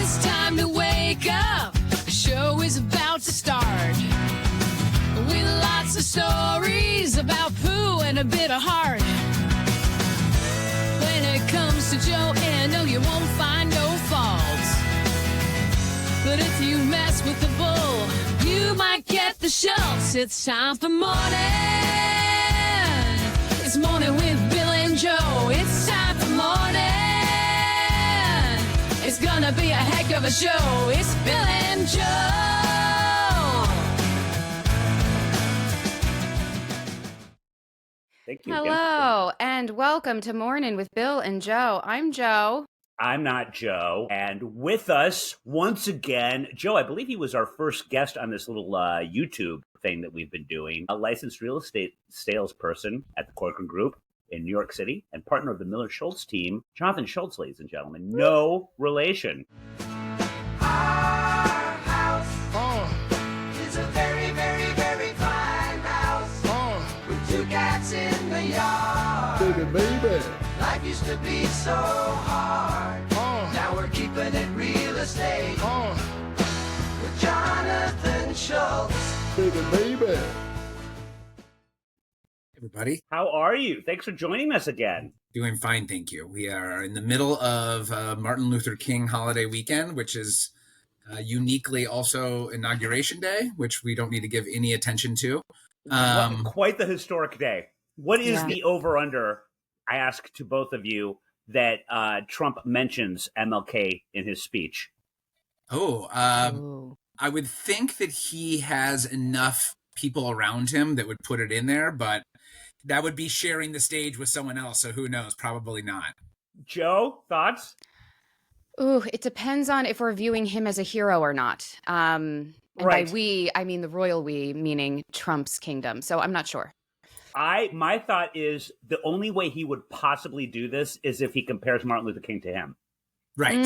It's time to wake up. The show is about to start. With lots of stories about poo and a bit of heart. When it comes to Joanne, no, you won't find no faults. But if you mess with the bull, you might get the Schulz. It's time for Mornin. It's Morning with Bill and Joe. It's time for Mornin. It's gonna be a heck of a show. It's Bill and Joe. Thank you. Hello, and welcome to Mornin with Bill and Joe. I'm Joe. I'm not Joe. And with us, once again, Joe, I believe he was our first guest on this little YouTube thing that we've been doing. A licensed real estate salesperson at the Corcoran Group in New York City and partner of the Miller Schulz team, Jonathan Schulz, ladies and gentlemen. No relation. Our house is a very, very, very fine house with two cats in the yard. Baby. Life used to be so hard. Now we're keeping it real estate with Jonathan Schulz. Baby. Everybody, How are you? Thanks for joining us again. doing fine, thank you. We are in the middle of Martin Luther King holiday weekend, which is uniquely also Inauguration Day, which we don't need to give any attention to. Quite the historic day. What is the over-under, I ask to both of you, that Trump mentions MLK in his speech? I would think that he has enough people around him that would put it in there, but that would be sharing the stage with someone else, so who knows? Probably not. Joe, thoughts? Ooh, it depends on if we're viewing him as a hero or not. And Right. by we, I mean the royal we, meaning Trump's kingdom. So I'm not sure. My thought is the only way he would possibly do this is if he compares Martin Luther King to him. Right.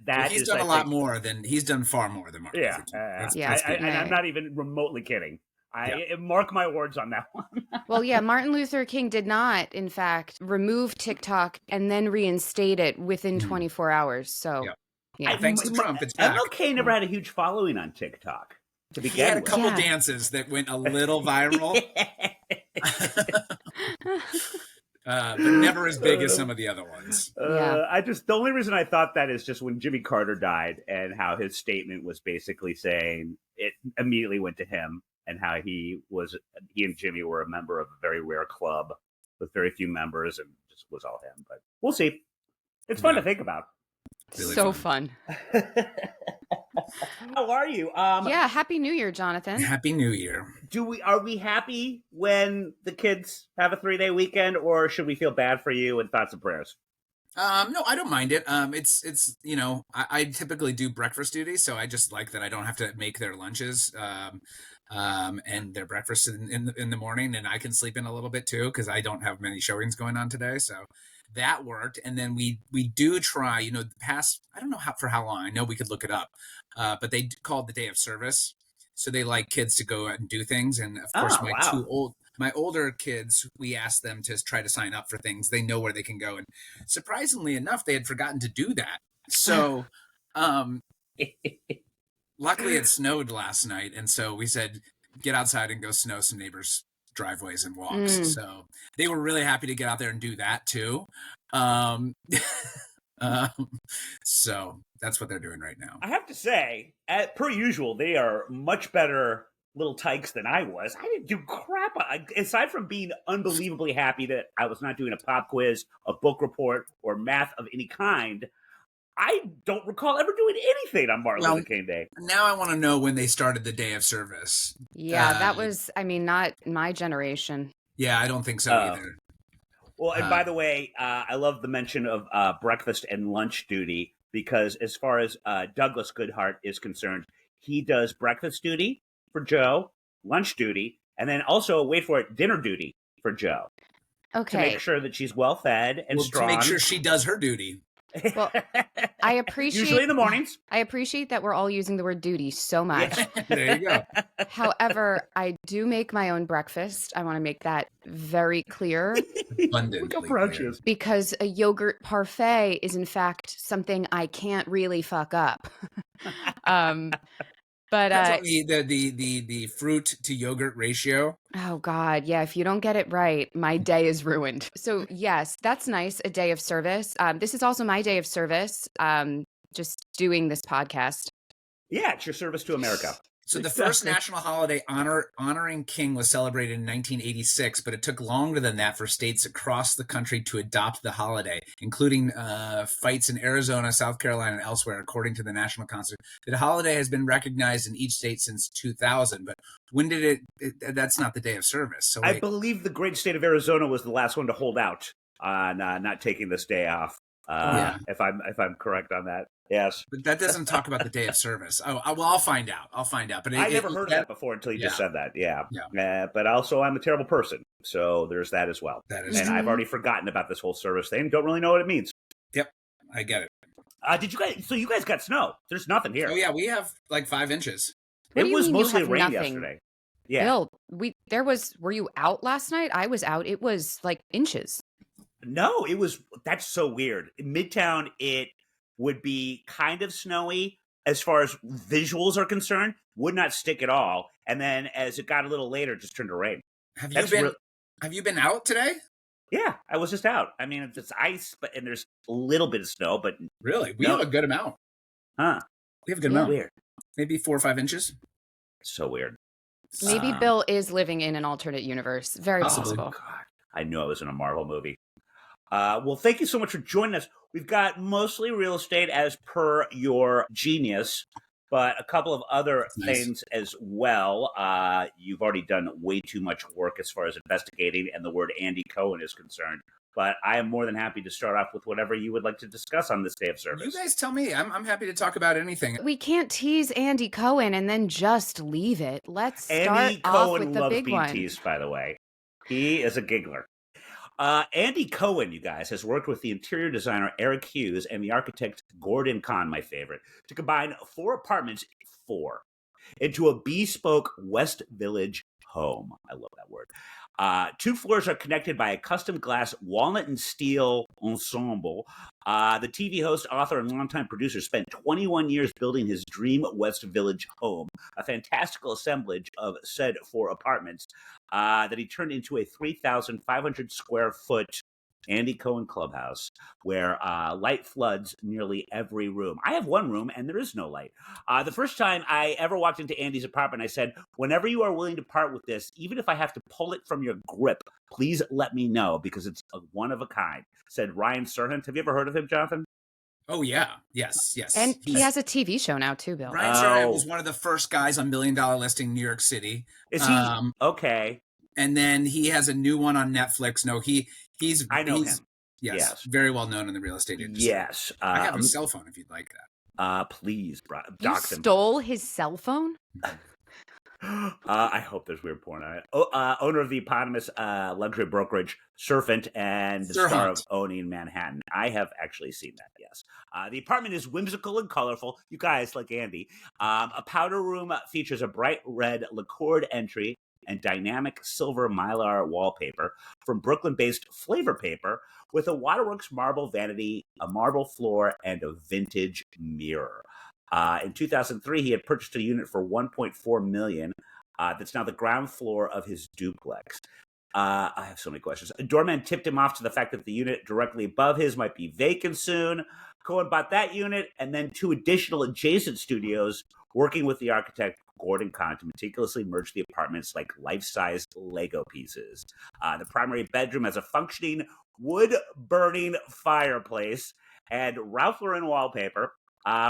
That He's is, done I a lot think- more than he's done far more than Martin Yeah, Luther King. That's Yeah. and I'm not even remotely kidding. Mark my words on that one. Well, yeah, Martin Luther King did not, in fact, remove TikTok and then reinstate it within 24 hours. So, yeah. Thanks to Trump, it's back. MLK never had a huge following on TikTok to He begin had a with. couple Yeah. dances that went a little viral, but never as big as some of the other ones. Yeah. The only reason I thought that is just when Jimmy Carter died and how his statement was basically saying it immediately went to him and how he and Jimmy were a member of a very rare club with very few members and just was all him. But we'll see. It's fun to think about. Really so fun. How are you? Yeah. Happy New Year, Jonathan. Happy New Year. Are we happy when the kids have a 3-day weekend, or should we feel bad for you and thoughts and prayers? No, I don't mind it. It's I typically do breakfast duty, so I just like that I don't have to make their lunches and their breakfast in the morning, and I can sleep in a little bit too because I don't have many showings going on today. So that worked, and then we do try. The past, I don't know how long. I know we could look it up, but they called the day of service, so they like kids to go out and do things, and of course my older kids, we asked them to try to sign up for things. They know where they can go. And surprisingly enough, they had forgotten to do that. So luckily it snowed last night. And so we said, get outside and go snow some neighbors' driveways and walks. So they were really happy to get out there and do that too. So that's what they're doing right now. I have to say, per usual, they are much better little tykes than I was. I didn't do crap. Aside from being unbelievably happy that I was not doing a pop quiz, a book report, or math of any kind, I don't recall ever doing anything on Martin Luther King Day. Now I want to know when they started the day of service. Yeah, that was, not my generation. Yeah, I don't think so either. Well, and by the way, I love the mention of breakfast and lunch duty because as far as Douglas Goodhart is concerned, he does breakfast duty for Joe, lunch duty, and then also, wait for it, dinner duty for Joe. Okay. To make sure that she's well fed and strong. To make sure she does her duty. Well, I appreciate Usually in the mornings. I appreciate that we're all using the word duty so much. Yeah. There you go. However, I do make my own breakfast. I want to make that very clear Abundantly Look how clear. precious. because a yogurt parfait is in fact something I can't really fuck up. But That's what the fruit to yogurt ratio. oh God, yeah, if you don't get it right, my day is ruined. So yes, that's nice, a day of service. This is also my day of service, just doing this podcast. Yeah, it's your service to America. So the first national holiday honoring King was celebrated in 1986, but it took longer than that for states across the country to adopt the holiday, including fights in Arizona, South Carolina, and elsewhere, according to the National Constitution. The holiday has been recognized in each state since 2000, but when did that's not the day of service. So I believe the great state of Arizona was the last one to hold out on not taking this day off. If I'm correct on that. Yes. But that doesn't talk about the day of service. Oh, well, I'll find out. But I never heard of that before until you just said that. Yeah. But also, I'm a terrible person, so there's that as well. That is and I've already forgotten about this whole service thing. Don't really know what it means. Yep, I get it. Did you guys? So you guys got snow? There's nothing here. Oh yeah, we have like 5 inches. What It do you was mean you mostly have rain nothing? yesterday. Yeah. Bill, were you out last night? I was out. It was like inches. No, it was. That's so weird. In Midtown, it would be kind of snowy as far as visuals are concerned. Would not stick at all. And then as it got a little later, it just turned to rain. Have you been out today? Yeah, I was just out. I mean, it's ice, and there's a little bit of snow, but Really? We have a good amount. huh? We have a good amount. Weird. Maybe 4 or 5 inches. So weird. Maybe Bill is living in an alternate universe. Very Possibly. possible. God, I knew I was in a Marvel movie. Well, thank you so much for joining us. We've got mostly real estate as per your genius, but a couple of other things as well. You've already done way too much work as far as investigating and the word Andy Cohen is concerned. But I am more than happy to start off with whatever you would like to discuss on this day of service. You guys tell me. I'm happy to talk about anything. We can't tease Andy Cohen and then just leave it. Let's start Andy off Cohen with the loves big being one. teased, by the way. He is a giggler. Andy Cohen, you guys, has worked with the interior designer Eric Hughes and the architect Gordon Kahn, my favorite, to combine 4 apartments, into a bespoke West Village home. I love that word. 2 floors are connected by a custom glass walnut and steel ensemble. The TV host, author, and longtime producer spent 21 years building his dream West Village home, a fantastical assemblage of said 4 apartments that he turned into a 3,500 square foot Andy Cohen clubhouse where light floods nearly every room. I have one room and there is no light. The first time I ever walked into Andy's apartment, I said, whenever you are willing to part with this, even if I have to pull it from your grip, please let me know because it's a one of a kind, said Ryan Serhant. Have you ever heard of him, Jonathan? Oh yeah, yes. And he has a TV show now too, Bill. Ryan Serhant was one of the first guys on $1 Million Listing New York City. Is he? Okay. And then he has a new one on Netflix. No, he's I know him. Yes, very well known in the real estate industry. Yes. I have a cell phone if you'd like that. Please, You dox him. stole his cell phone? I hope there's weird porn on it. Owner of the eponymous luxury brokerage Serpent and the star of Owning Manhattan. I have actually seen that, yes. The apartment is whimsical and colorful. You guys like Andy. A powder room features a bright red lacquered entry and dynamic silver mylar wallpaper from Brooklyn-based Flavor Paper with a Waterworks marble vanity, a marble floor, and a vintage mirror. In 2003, he had purchased a unit for $1.4 million. That's now the ground floor of his duplex. I have so many questions. A doorman tipped him off to the fact that the unit directly above his might be vacant soon. Cohen bought that unit and then 2 additional adjacent studios, working with the architect Gordon Kahn to meticulously merge the apartments like life-size Lego pieces. The primary bedroom has a functioning wood-burning fireplace and Ralph Lauren wallpaper.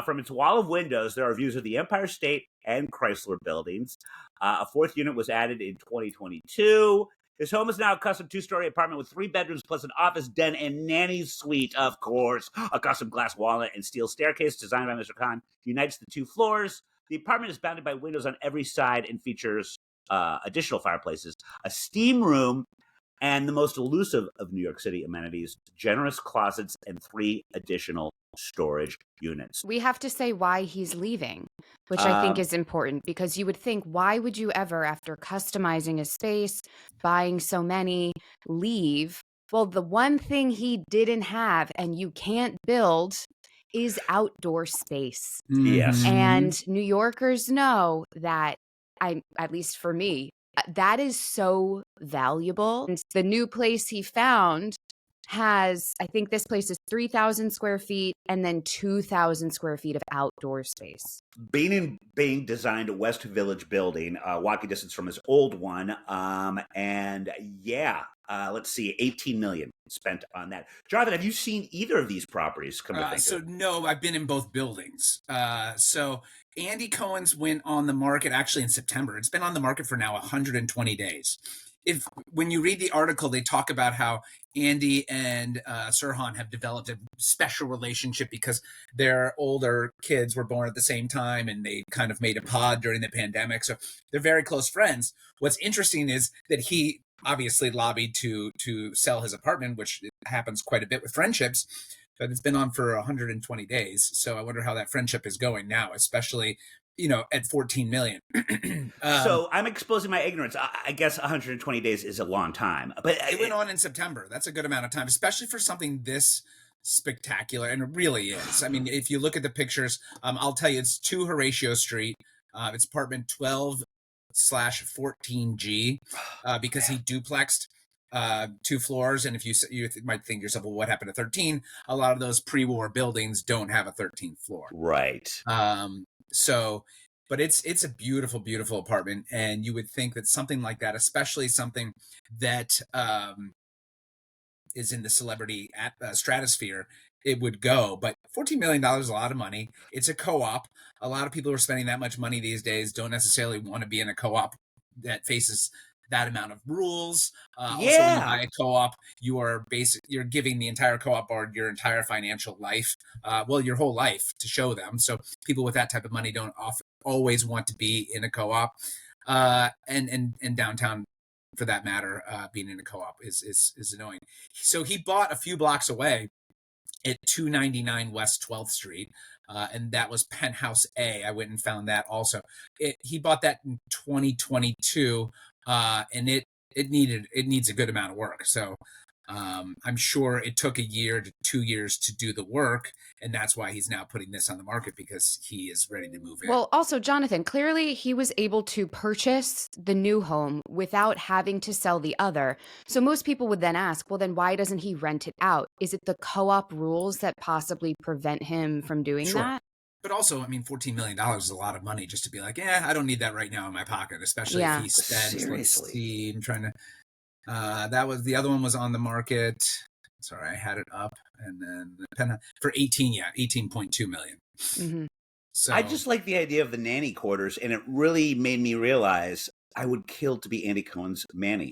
From its wall of windows, there are views of the Empire State and Chrysler buildings. A 4th unit was added in 2022. His home is now a custom 2-story apartment with 3 bedrooms plus an office, den, and nanny suite, of course. A custom glass walnut and steel staircase designed by Mr. Kahn unites the 2 floors. The apartment is bounded by windows on every side and features additional fireplaces, a steam room, and the most elusive of New York City amenities, generous closets and 3 additional storage units. We have to say why he's leaving, which I think Um, is important, because you would think, why would you ever, after customizing a space, buying so many, leave? Well, the one thing he didn't have and you can't build is outdoor space. Yes. And New Yorkers know that, at least for me, that is so valuable. And the new place he found has, I think this place is 3,000 square feet and then 2,000 square feet of outdoor space. Being designed a West Village building, walking distance from his old one. And yeah, let's see, 18 million spent on that. Jonathan, have you seen either of these properties? Come to think So of it? no, I've been in both buildings. So Andy Cohen's went on the market actually in September. It's been on the market for now 120 days. When you read the article, they talk about how Andy and Sirhan have developed a special relationship because their older kids were born at the same time, and they kind of made a pod during the pandemic. So they're very close friends. What's interesting is that he obviously lobbied to sell his apartment, which happens quite a bit with friendships. But it's been on for 120 days. So I wonder how that friendship is going now, especially, at 14 million. So I'm exposing my ignorance. I guess 120 days is a long time, but It went on in September. That's a good amount of time, especially for something this spectacular. And it really is. I mean, if you look at the pictures, I'll tell you, it's 2 Horatio Street. It's apartment 12/14G because he duplexed 2 floors. And if you might think to yourself, well, what happened to 13? A lot of those pre-war buildings don't have a 13th floor. right. But it's a beautiful, beautiful apartment. And you would think that something like that, especially something that is in the celebrity stratosphere, it would go. But $14 million is a lot of money. It's a co-op. A lot of people who are spending that much money these days don't necessarily want to be in a co-op that faces that amount of rules. Also, when you buy a co-op, you're giving the entire co-op board your entire financial life, your whole life, to show them. So people with that type of money don't always want to be in a co-op, and downtown, for that matter, being in a co-op is annoying. So he bought a few blocks away at 299 West 12th Street. And that was Penthouse A. I went and found that also. He bought that in 2022, and it needs a good amount of work. So I'm sure it took 1 year to 2 years to do the work, and that's why he's now putting this on the market, because he is ready to move in. Well, also, Jonathan, clearly he was able to purchase the new home without having to sell the other. So most people would then ask, well, then why doesn't he rent it out? Is it the co-op rules that possibly prevent him from doing that? But also, I mean, $14 million is a lot of money just to be like, I don't need that right now in my pocket, especially if he spends, let's see, I'm trying to, the other one was on the market. Sorry, I had it up. And then for 18.2 million. Mm-hmm. So I just like the idea of the nanny quarters, and it really made me realize I would kill to be Andy Cohen's nanny.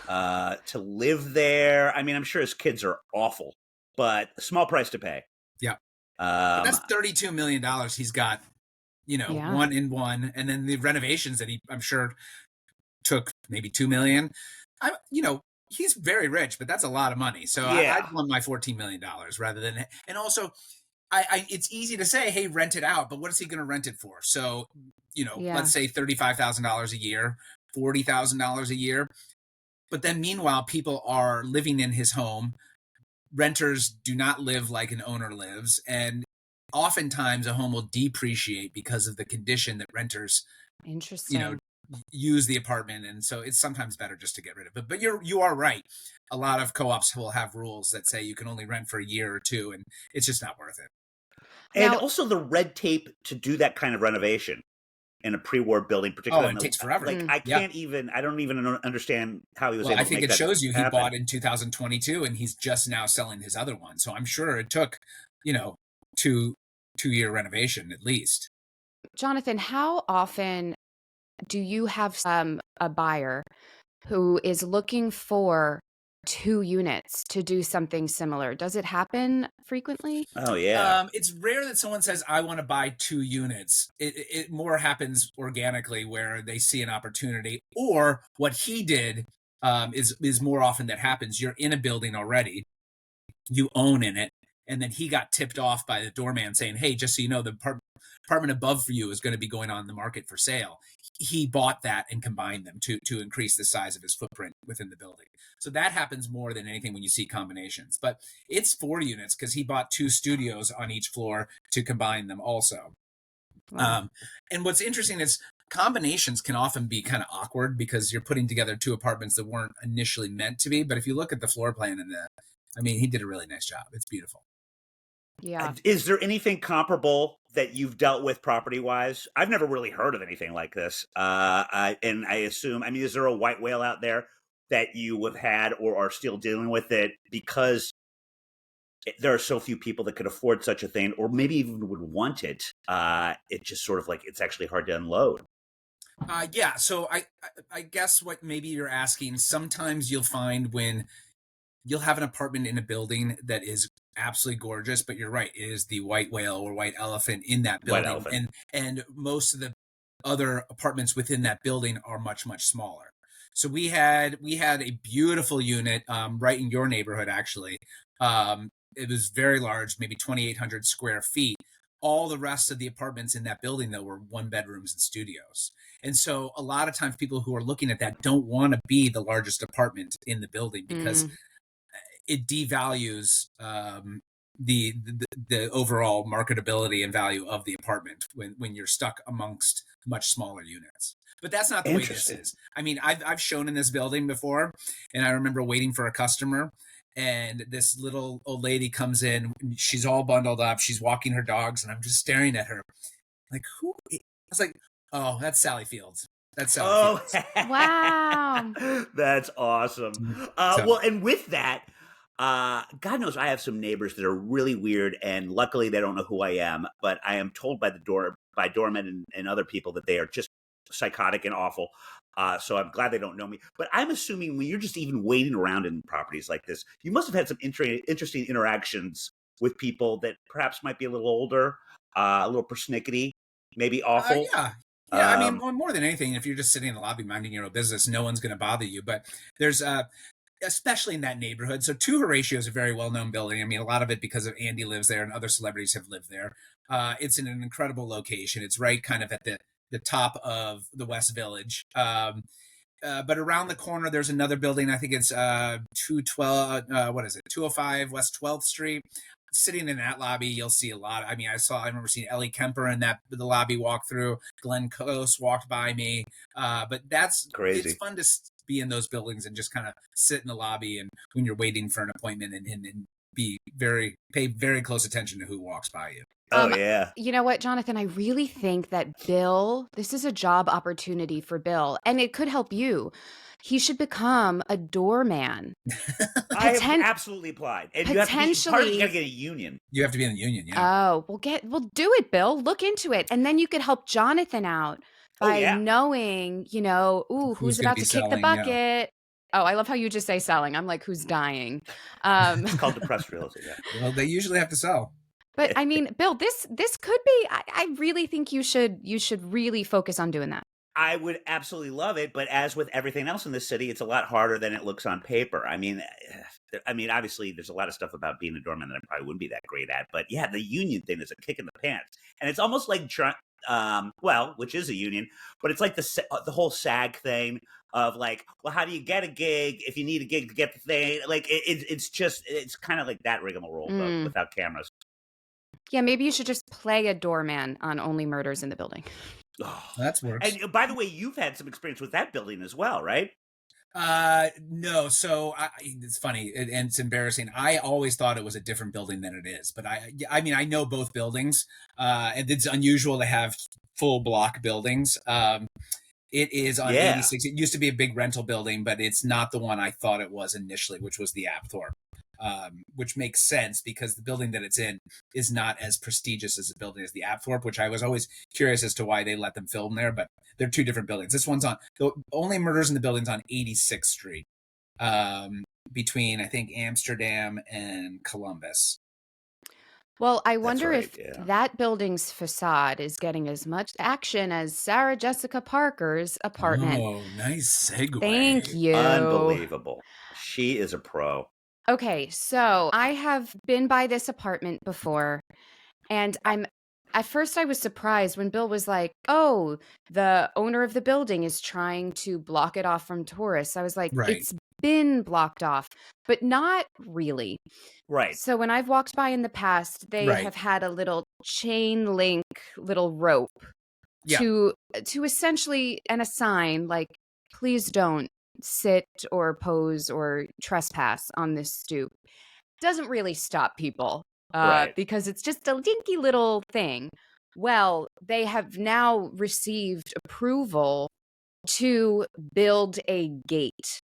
To live there. I mean, I'm sure his kids are awful, but a small price to pay. Yeah. That's $32 million he's got, 1 in 1. And then the renovations that I'm sure took maybe $2 million. He's very rich, but that's a lot of money. So I'd want my $14 million rather than, and also it's easy to say, hey, rent it out, but what is he going to rent it for? So, let's say $35,000 a year, $40,000 a year. But then meanwhile, people are living in his home. Renters do not live like an owner lives. And oftentimes a home will depreciate because of the condition that renters, use the apartment. And so it's sometimes better just to get rid of it. But you are right. A lot of co-ops will have rules that say you can only rent for 1 year or 2, and it's just not worth it. And also the red tape to do that kind of renovation in a pre-war building, particularly. It takes forever. Like I don't even understand how he was able to I think make it that shows you he happen. bought in 2022, and he's just now selling his other one. So I'm sure it took, 2-year renovation at least. Jonathan, how often do you have a buyer who is looking for 2 units to do something similar? Does it happen frequently? Oh, yeah. It's rare that someone says, I want to buy 2 units. It more happens organically, where they see an opportunity. Or what he did is more often that happens. You're in a building already, you own in it, and then he got tipped off by the doorman saying, "Hey, just so you know, the apartment above for you is going to be going on the market for sale." He bought that and combined them to increase the size of his footprint within the building. So that happens more than anything when you see combinations. But it's 4 units because he bought 2 studios on each floor to combine them also. Wow. And what's interesting is combinations can often be kind of awkward because you're putting together 2 apartments that weren't initially meant to be. But if you look at the floor plan he did a really nice job. It's beautiful. Yeah. Is there anything comparable that you've dealt with property wise? I've never really heard of anything like this. And I assume, is there a white whale out there that you have had or are still dealing with it because there are so few people that could afford such a thing, or maybe even would want it? It's just sort of like it's actually hard to unload. Yeah. So I guess what maybe you're asking, sometimes you'll find when you'll have an apartment in a building that is absolutely gorgeous, but you're right, it is the white whale or white elephant in that White building. elephant. And most of the other apartments within that building are much, much smaller. So we had a beautiful unit right in your neighborhood, actually. It was very large, maybe 2,800 square feet. All the rest of the apartments in that building, though, were 1 bedrooms and studios. And so a lot of times people who are looking at that don't want to be the largest apartment in the building because it devalues the overall marketability and value of the apartment when you're stuck amongst much smaller units. But that's not the way this is. I've shown in this building before, and I remember waiting for a customer, and this little old lady comes in. She's all bundled up. She's walking her dogs, and I'm just staring at her like, who? I was like, oh, that's Sally Fields. That's Sally Fields. Wow. That's awesome. Well, and with that, God knows I have some neighbors that are really weird, and luckily they don't know who I am. But I am told by doormen and other people that they are just psychotic and awful. So I'm glad they don't know me. But I'm assuming when you're just even waiting around in properties like this, you must have had some interesting interactions with people that perhaps might be a little older, a little persnickety, maybe awful. Yeah. More than anything, if you're just sitting in the lobby minding your own business, no one's going to bother you. But there's especially in that neighborhood. So 2 Horatio is a very well-known building. A lot of it because of Andy lives there and other celebrities have lived there. It's in an incredible location. It's right kind of at the top of the West Village. But around the corner, there's another building. I think it's 205 West 12th Street. Sitting in that lobby, you'll see a lot. I remember seeing Ellie Kemper in the lobby walk through. Glenn Close walked by me. But that's crazy. It's fun to be in those buildings and just kind of sit in the lobby and when you're waiting for an appointment and pay very close attention to who walks by you. Oh, yeah. You know what, Jonathan? I really think that this is a job opportunity for Bill, and it could help you. He should become a doorman. I have absolutely applied. And you have to get a union. You have to be in the union, yeah. Oh, we'll do it, Bill. Look into it. And then you could help Jonathan out by knowing, who's about to kick the bucket. Yeah. Oh, I love how you just say selling. I'm like, who's dying? It's called depressed real estate. Yeah. Well, they usually have to sell. But Bill, this could be. I really think you should really focus on doing that. I would absolutely love it, but as with everything else in this city, it's a lot harder than it looks on paper. Obviously, there's a lot of stuff about being a doorman that I probably wouldn't be that great at. But yeah, the union thing is a kick in the pants, and it's almost like which is a union, but it's like the whole SAG thing of like, well, how do you get a gig if you need a gig to get the thing? Like it's kind of like that rigmarole, but without cameras. Yeah, maybe you should just play a doorman on Only Murders in the Building. Oh, that works. And by the way, you've had some experience with that building as well, right? No. So it's funny and it's embarrassing. I always thought it was a different building than it is, but I know both buildings. And it's unusual to have full block buildings. It is on 86. It used to be a big rental building, but it's not the one I thought it was initially, which was the Apthorpe. Which makes sense because the building that it's in is not as prestigious as the building as the Apthorpe, which I was always curious as to why they let them film there, but they're 2 different buildings. This one's on the Only Murders in the Building's on 86th Street, between I think Amsterdam and Columbus. Well, I wonder right, if yeah. that building's facade is getting as much action as Sarah Jessica Parker's apartment. Oh, nice Thank segue. you. Unbelievable. She is a pro. Okay, so I have been by this apartment before, and at first I was surprised when Bill was like, "Oh, the owner of the building is trying to block it off from tourists." I was like, Right. "It's been blocked off, but not really." Right. So when I've walked by in the past, they Right. have had a little chain link little rope Yeah. to essentially, and a sign like, please don't sit or pose or trespass on this stoop. Doesn't really stop people Right. because it's just a dinky little thing. Well, they have now received approval to build a gate.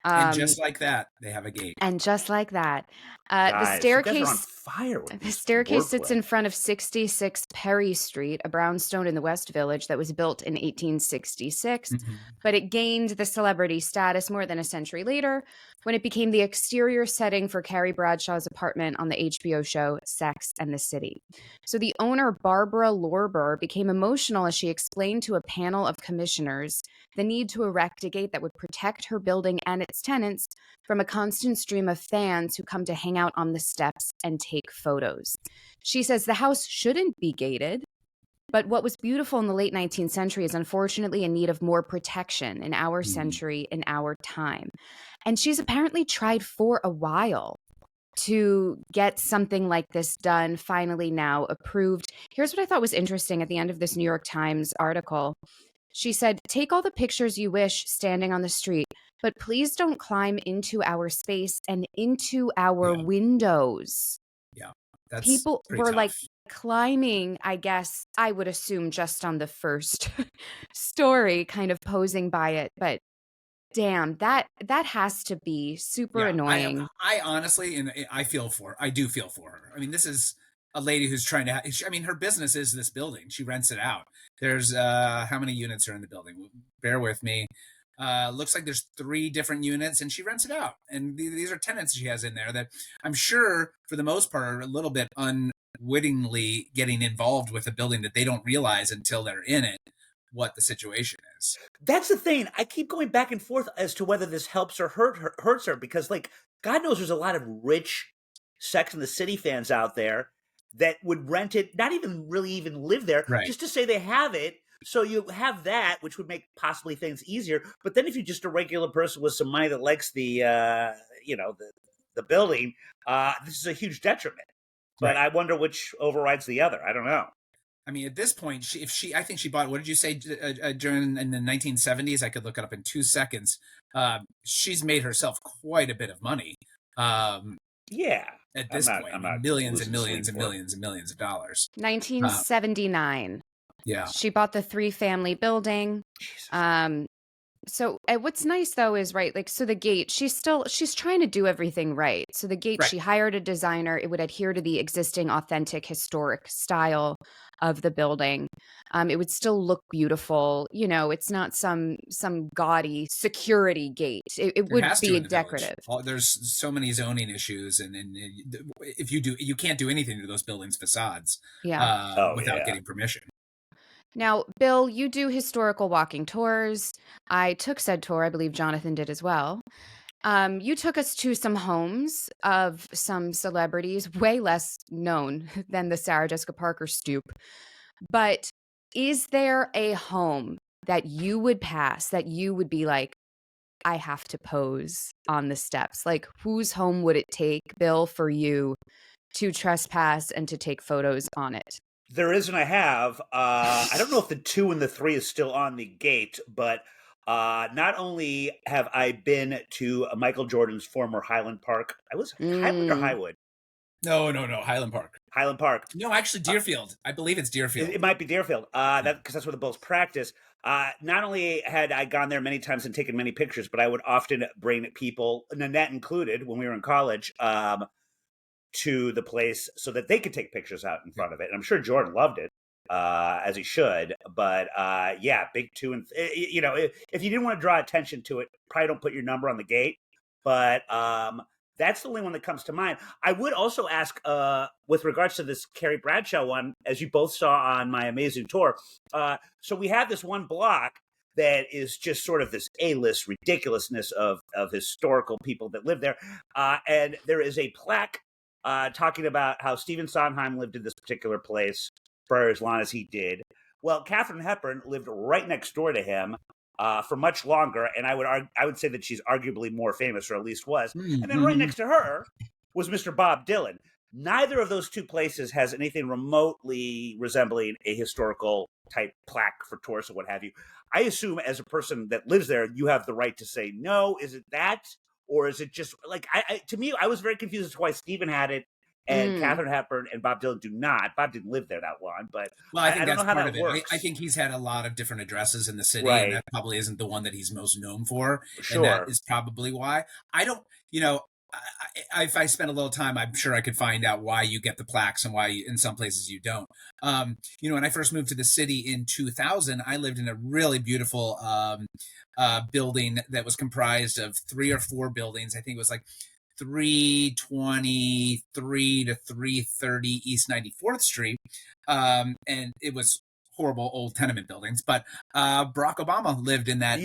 And just like that, they have a gate. And just like that, the Guys, you guys are on staircase fire with the this staircase sits wordplay. in front of 66 Perry Street, a brownstone in the West Village that was built in 1866, Mhm. but it gained the celebrity status more than a century later when it became the exterior setting for Carrie Bradshaw's apartment on the HBO show Sex and the City. So the owner, Barbara Lorber, became emotional as she explained to a panel of commissioners the need to erect a gate that would protect her building and its tenants from a constant stream of fans who come to hang out on the steps and take photos. She says the house shouldn't be gated, but what was beautiful in the late 19th century is unfortunately in need of more protection in our century, in our time. And she's apparently tried for a while to get something like this done, finally now approved. Here's what I thought was interesting at the end of this New York Times article. She said, take all the pictures you wish standing on the street, but please don't climb into our space and into our Yeah. windows. Yeah. That's People pretty were tough. like climbing, I guess, I would assume just on the first story, kind of posing by it. But damn, that has to be super annoying. I honestly, and I do feel for her. I mean, this is a lady who's trying to, I mean, her business is this building. She rents it out. There's, how many units are in the building? Bear with me. Looks like there's 3 different units and she rents it out. And these are tenants she has in there that I'm sure for the most part are a little bit unwittingly getting involved with a building that they don't realize until they're in it what the situation is. That's the thing. I keep going back and forth as to whether this helps or hurts her because, like, God knows there's a lot of rich Sex and the City fans out there that would rent it, not even really even live there, Right. just to say they have it. So you have that, which would make possibly things easier. But then if you're just a regular person with some money that likes the building, this is a huge detriment. But Right. I wonder which overrides the other. I don't know. I mean, at this point, I think she bought, what did you say, during in the 1970s? I could look it up in 2 seconds. She's made herself quite a bit of money. Yeah. At this point, I'm not millions and losing millions sleep and for it. millions and millions of dollars. 1979. Yeah. She bought the 3-family building. Jesus. So what's nice though is right, like, so the gate, she's trying to do everything right. So the gate, Right. she hired a designer. It would adhere to the existing authentic historic style of the building. It would still look beautiful. You know, it's not some gaudy security gate. It would has to be in the village. decorative. There's so many zoning issues, and if you can't do anything to those buildings' facades, Yeah. without getting permission. Now, Bill, you do historical walking tours. I took said tour. I believe Jonathan did as well. You took us to some homes of some celebrities, way less known than the Sarah Jessica Parker stoop. But is there a home that you would pass, that you would be like, I have to pose on the steps? Like, whose home would it take, Bill, for you to trespass and to take photos on it? There is, and I have. I don't know if the 2 and the 3 is still on the gate, but not only have I been to Michael Jordan's former Highland Park. I was Highland or Highwood? No, Highland Park. Highland Park. No, actually, Deerfield. I believe it's Deerfield. It might be Deerfield. Because that's where the Bulls practice. Not only had I gone there many times and taken many pictures, but I would often bring people, Nanette included, when we were in college, to the place so that they could take pictures out in front of it. And I'm sure Jordan loved it, as he should. But yeah, big 2 and if you didn't want to draw attention to it, probably don't put your number on the gate. But That's the only one that comes to mind. I would also ask, with regards to this Carrie Bradshaw one, as you both saw on my amazing tour. So we have this one block that is just sort of this A-list ridiculousness of historical people that live there, and there is a plaque talking about how Stephen Sondheim lived in this particular place for as long as he did. Well, Katharine Hepburn lived right next door to him for much longer, and I would say that she's arguably more famous, or at least was. And then right next to her was Mr. Bob Dylan. Neither of those two places has anything remotely resembling a historical type plaque for tourists or what have you. I assume as a person that lives there, you have the right to say, no, is it that? Or is it just like, to me, I was very confused as to why Stephen had it and Katharine Hepburn and Bob Dylan do not. Bob didn't live there that long, but well, I think don't that's know how part that of it. works. I think he's had a lot of different addresses in the city, Right. and that probably isn't the one that he's most known for. Sure. And that is probably why. I don't, if I spend a little time, I'm sure I could find out why you get the plaques and why in some places you don't. When I first moved to the city in 2000, I lived in a really beautiful building that was comprised of 3 or 4 buildings. I think it was like 323 to 330 East 94th Street. And it was horrible old tenement buildings, but Barack Obama lived in that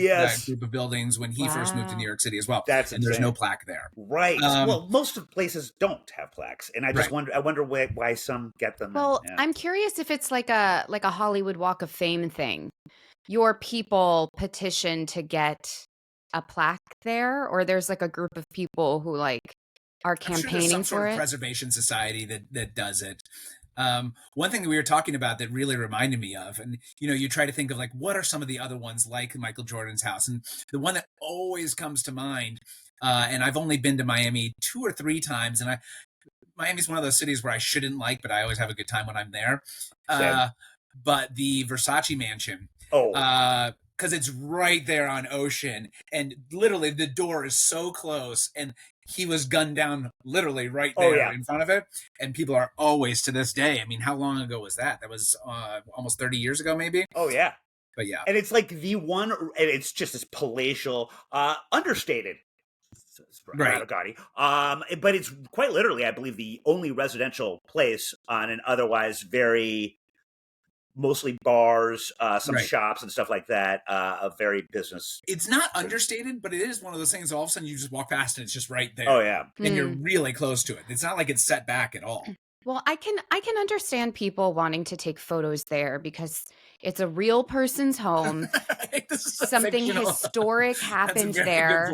group of buildings when he first moved to New York City as well. That's and there's no plaque there. Right. Well, most of the places don't have plaques, and I just wonder why some get them. Well, I'm curious if it's like a Hollywood Walk of Fame thing. Your people petition to get a plaque there, or there's like a group of people who like are campaigning some for sort it. Of preservation society that does it. One thing that we were talking about that really reminded me of, and you try to think of like what are some of the other ones like Michael Jordan's house, and the one that always comes to mind. And I've only been to Miami 2 or 3 times, and Miami's one of those cities where I shouldn't like, but I always have a good time when I'm there. But the Versace mansion. Because it's right there on Ocean, and literally the door is so close, and he was gunned down literally right there in front of it, and people are always to this day. I mean, how long ago was that? That was almost 30 years ago, maybe. Oh yeah, but yeah, and it's like the one, and it's just this palatial, understated. Right. But it's quite literally, I believe, the only residential place on an otherwise very mostly bars, some shops and stuff like that, a very business. It's not understated, but it is one of those things all of a sudden you just walk past and it's just right there. Oh yeah. And you're really close to it. It's not like it's set back at all. Well, I can understand people wanting to take photos there because it's a real person's home. Something historic happened there.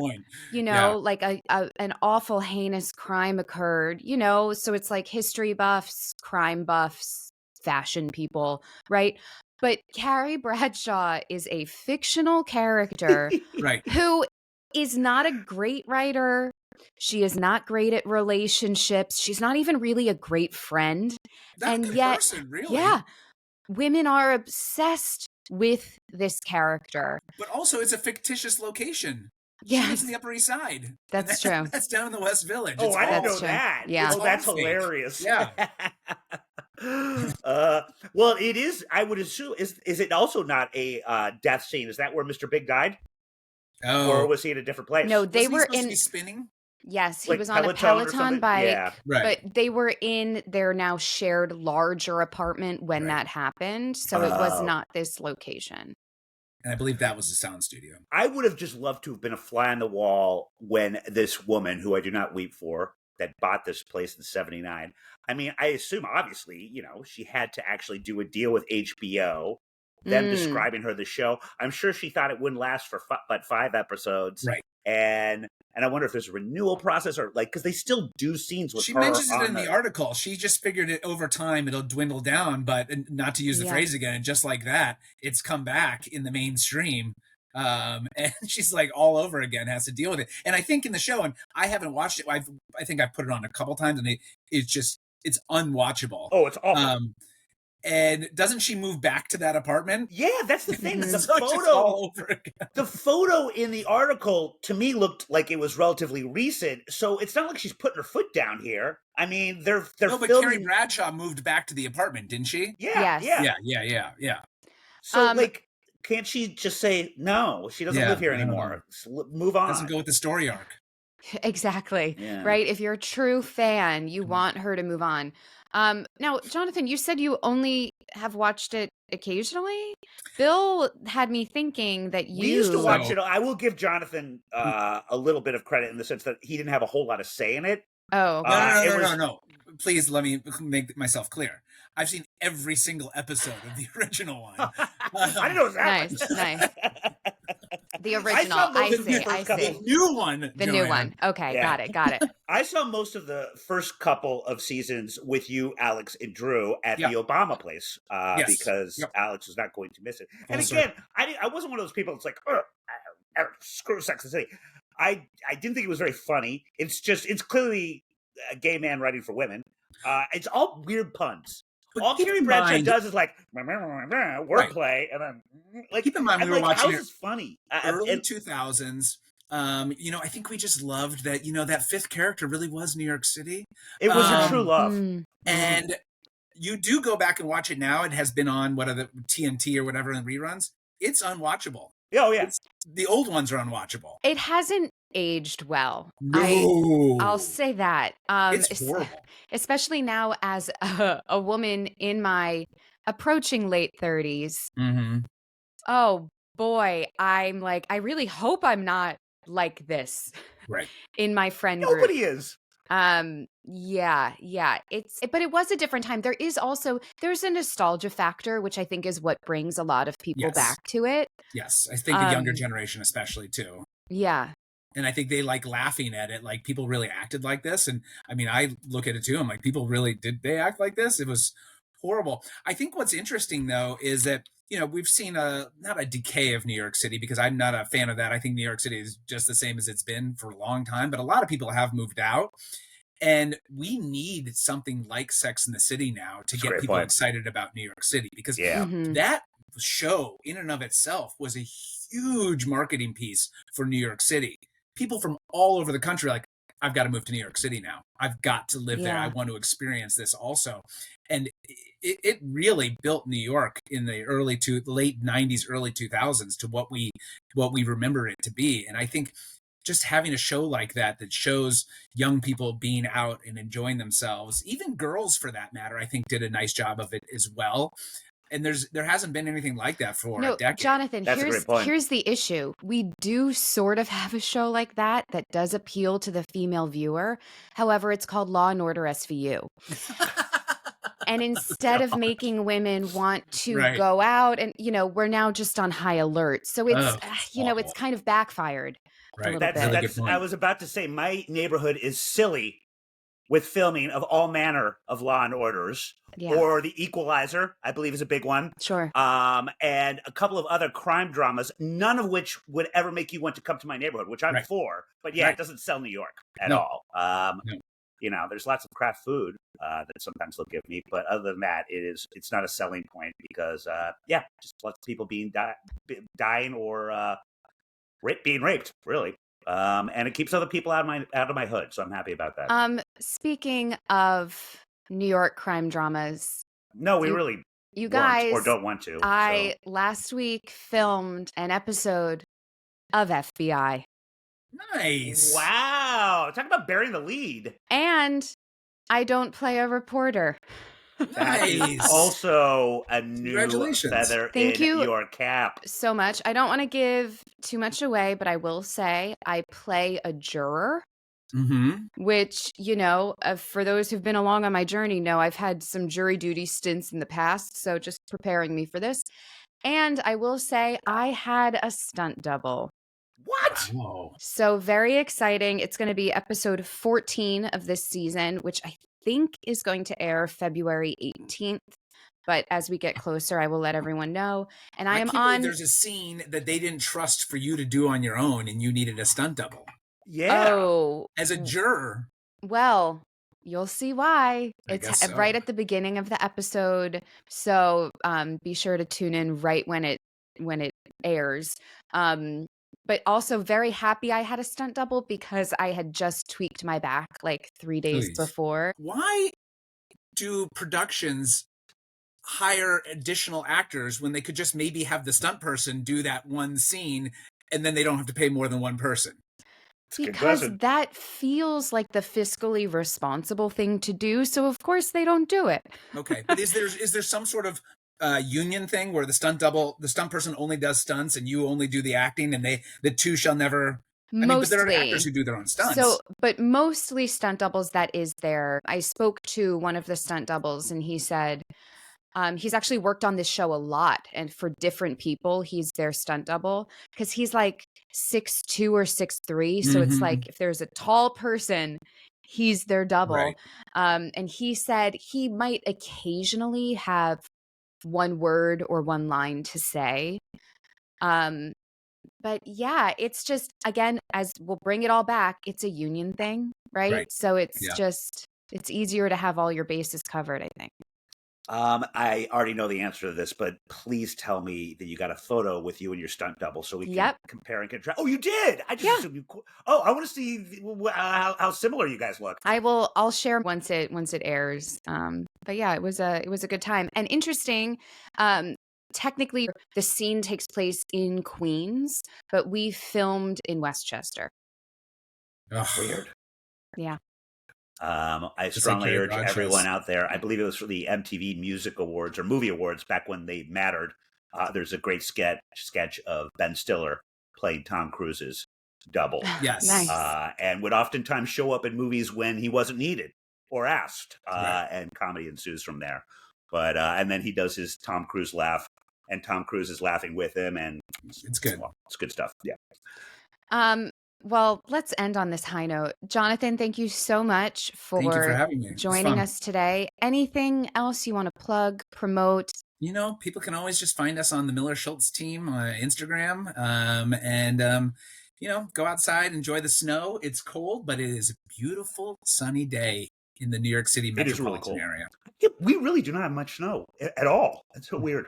Like an awful heinous crime occurred, so it's like history buffs, crime buffs, fashion people, right? But Carrie Bradshaw is a fictional character who is not a great writer. She is not great at relationships. She's not even really a great friend. And yet, really. Women are obsessed with this character. But also it's a fictitious location. Yeah, she lives in the Upper East Side. That's true. That's down in the West Village. Oh, I didn't know that. Yeah, that's hilarious. Yeah. Well, it is. I would assume is it also not a death scene? Is that where Mr. Big died? Oh, or was he in a different place? No, they were in spinning. Yes, he was on a Peloton bike. Yeah. But they were in their now shared larger apartment when that happened, so it was not this location. And I believe that was a sound studio. I would have just loved to have been a fly on the wall when this woman, who I do not weep for, that bought this place in '79. I mean, I assume, obviously, she had to actually do a deal with HBO, them describing her the show. I'm sure she thought it wouldn't last for but 5 episodes. Right. And I wonder if there's a renewal process or because they still do scenes with her. She mentions it in the article. She just figured it over time it'll dwindle down, but not to use the phrase again. And just like that, it's come back in the mainstream. And she's like all over again, has to deal with it. And I think in the show, and I haven't watched it. I think I've put it on a couple times, and it's unwatchable. Oh, it's awful. And doesn't she move back to that apartment? Yeah, that's the thing. The so photo, all over again. The photo in the article to me looked like it was relatively recent. So it's not like she's putting her foot down here. I mean, they're but filming. Carrie Bradshaw moved back to the apartment, didn't she? Yeah, yes. So can't she just say no? She doesn't live here anymore. Move on. Doesn't go with the story arc. Exactly. Yeah. Right. If you're a true fan, you want her to move on. Now, Jonathan, you said you only have watched it occasionally. Bill had me thinking that We used to you. watch it. I will give Jonathan a little bit of credit in the sense that he didn't have a whole lot of say in it. Oh, okay. No. Please let me make myself clear. I've seen every single episode of the original one. I didn't know it was that Nice, much. nice. The I original. saw most I of the see. first I couple. see. The new one. The new one. Okay, Yeah. got it. I saw most of the first couple of seasons with you, Alex, and Drew at the Obama place because Alex was not going to miss it. And again, I wasn't one of those people that's like, screw Sex and the City. I didn't think it was very funny. It's clearly a gay man writing for women. It's all weird puns. But all Carrie Bradshaw does is like wordplay, and then like keep in mind we were watching how's this funny? Early 2000s. I think we just loved that. That fifth character really was New York City. It was her true love, and you do go back and watch it now. It has been on the TNT or whatever in reruns. It's unwatchable. Oh yeah, the old ones are unwatchable. It hasn't aged well. No. I'll say that. It's horrible. Especially now as a woman in my approaching late 30s. Mm-hmm. Oh boy, I'm like, I really hope I'm not like this. Right. In my friend group. Nobody is. Yeah. But it was a different time. There's a nostalgia factor, which I think is what brings a lot of people back to it. Yes. I think the younger generation, especially too. Yeah. And I think they like laughing at it. Like people really acted like this. And I mean, I look at it too. I'm like, people really, did they act like this? It was horrible. I think what's interesting though, is that, we've seen not a decay of New York City, because I'm not a fan of that. I think New York City is just the same as it's been for a long time, but a lot of people have moved out. And we need something like Sex and the City now to get people excited about New York City, because that show in and of itself was a huge marketing piece for New York City. People from all over the country are like, I've got to move to New York City now. I've got to live there. I want to experience this also. And it really built New York in the late 90s, early 2000s to what we remember it to be. And I think just having a show like that shows young people being out and enjoying themselves, even girls for that matter, I think did a nice job of it as well. And there hasn't been anything like that for a decade. Jonathan, here's the issue. We do sort of have a show like that does appeal to the female viewer. However, it's called Law and Order SVU. And instead of making women want to go out and, we're now just on high alert. So it's, it's kind of backfired. Right. That's I was about to say, my neighborhood is silly with filming of all manner of Law and Orders, or The Equalizer, I believe is a big one. Sure. And a couple of other crime dramas, none of which would ever make you want to come to my neighborhood, which I'm for. But it doesn't sell New York at all. There's lots of craft food that sometimes they'll give me, but other than that, it's not a selling point because just lots of people dying or being raped, really. And it keeps other people out of my hood, so I'm happy about that. Speaking of New York crime dramas, no, you guys or don't want to. Last week filmed an episode of FBI. Nice. Wow. Talk about burying the lead. And I don't play a reporter. Nice. Also a new feather in your cap. So much. I don't want to give too much away, but I will say I play a juror. Which, for those who've been along on my journey know I've had some jury duty stints in the past, so just preparing me for this. And I will say I had a stunt double. What? Wow. So very exciting. It's going to be episode 14 of this season, which I think is going to air February 18th. But as we get closer, I will let everyone know. And I am on. There's a scene that they didn't trust for you to do on your own, and you needed a stunt double. Yeah. Oh. As a juror. Well, you'll see why. It's right at the beginning of the episode. So be sure to tune in right when it airs. But also very happy I had a stunt double because I had just tweaked my back like 3 days before. Why do productions hire additional actors when they could just maybe have the stunt person do that one scene and then they don't have to pay more than one person? Because that feels like the fiscally responsible thing to do. So of course they don't do it. Okay, but is there some sort of union thing where the stunt person only does stunts and you only do the acting, and the two shall never? But there are actors who do their own stunts. But mostly stunt doubles. That is there. I spoke to one of the stunt doubles, and he said he's actually worked on this show a lot, and for different people, he's their stunt double because he's like 6'2" or 6'3". So it's like if there's a tall person, he's their double. Right. And he said he might occasionally have one word or one line to say. But yeah, it's just, again, as we'll bring it all back, it's a union thing, right? So it's it's easier to have all your bases covered, I think. I already know the answer to this, but please tell me that you got a photo with you and your stunt double so we can compare and contrast. Oh, you did? I just assumed you. Oh, I want to see how similar you guys look. I'll share once it airs. But yeah, it was a good time and interesting. Technically, the scene takes place in Queens, but we filmed in Westchester. Oh, weird. Yeah. I strongly urge everyone out there. I believe it was for the MTV Music Awards or Movie Awards back when they mattered. There's a great sketch of Ben Stiller playing Tom Cruise's double. Yes. Nice. And would oftentimes show up in movies when he wasn't needed or asked, and comedy ensues from there. But and then he does his Tom Cruise laugh, and Tom Cruise is laughing with him, and it's good. Well, it's good stuff. Yeah. Well, let's end on this high note. Jonathan, thank you so much for having me. Joining us today. Anything else you want to plug, promote? People can always just find us on the Miller Schulz team on Instagram, and go outside, enjoy the snow. It's cold, but it is a beautiful sunny day in the New York City metropolitan area. Yeah, we really do not have much snow at all. It's so weird.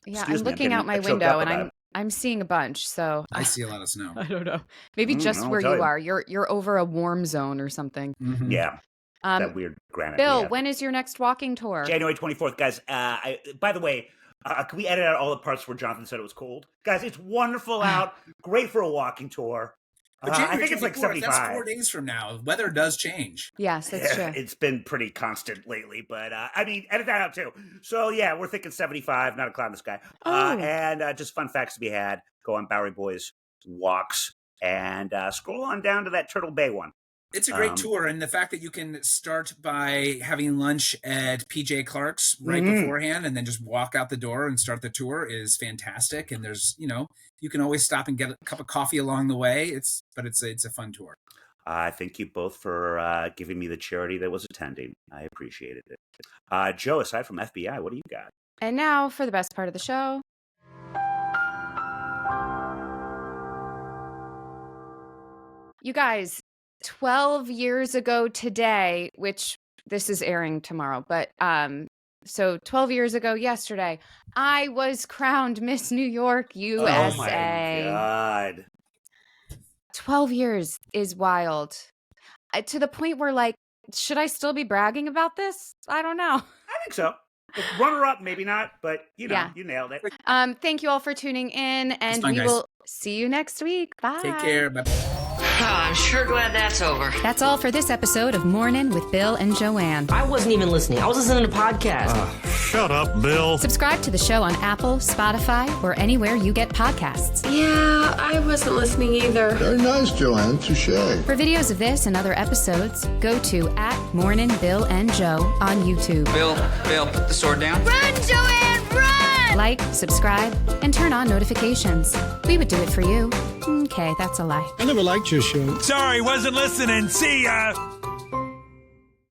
Yeah, I'm looking out my window and I'm seeing a bunch. So I see a lot of snow. I don't know. Maybe just where you are. You're over a warm zone or something. Mm-hmm. Yeah. That weird granite. Bill, when is your next walking tour? January 24th, guys. By the way, can we edit out all the parts where Jonathan said it was cold? Guys, it's wonderful out. Great for a walking tour. I think it's like 75. That's 4 days from now. Weather does change. Yes, that's true. It's been pretty constant lately, but edit that out too. So yeah, we're thinking 75, not a cloud in the sky. And just fun facts to be had. Go on Bowery Boys walks and scroll on down to that Turtle Bay one. It's a great tour, and the fact that you can start by having lunch at PJ Clark's right beforehand and then just walk out the door and start the tour is fantastic. And there's, you can always stop and get a cup of coffee along the way. It's a fun tour. Thank you both for giving me the charity that was attending. I appreciated it. Joe, aside from FBI, what do you got? And now for the best part of the show. You guys, 12 years ago today, which this is airing tomorrow, but so 12 years ago yesterday, I was crowned Miss New York, USA. Oh my God. 12 years is wild. To the point where, like, should I still be bragging about this? I don't know. I think so. Runner up, maybe not, but you nailed it. Thank you all for tuning in, and we will see you next week. Bye. Take care. Bye. I'm sure glad that's over. That's all for this episode of Mornin with Bill and Joanne. I wasn't even listening. I was listening to podcasts. Shut up, Bill. Subscribe to the show on Apple, Spotify, or anywhere you get podcasts. Yeah, I wasn't listening either. Very nice, Joanne. Touché. For videos of this and other episodes, go to @MorninBillAndJoe on YouTube. Bill, put the sword down. Run, Joanne, run! Like, subscribe, and turn on notifications. We would do it for you. Okay, that's a lie. I never liked your show. Sorry, wasn't listening. See ya.